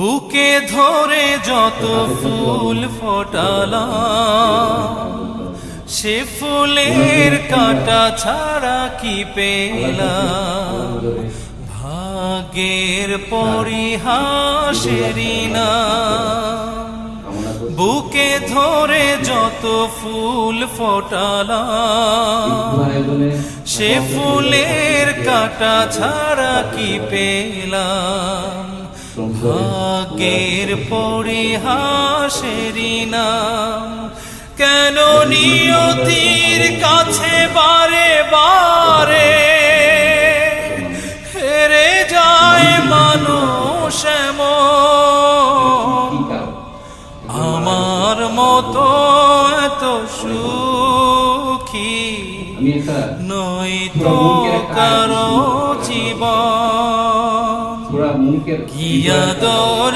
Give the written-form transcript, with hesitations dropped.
বুকে ধরে যত ফুল ফোটালাম, সে ফুলের কাঁটা ছাড়া কি পেলাম? ভাগ্যের পরিহাসেরই নাম। বুকে ধরে যত ফুল ফোটালাম, সে ফুলের কাঁটা ছাড়া কি পেলাম? ভাগ্যের পরিহাসেরই নাম। কেন নিয়তির কাছে বারে বারে হেরে যায় মানুষ এমন? আমার মতো এত সুখী নই তো কারো জীবন। কি আদর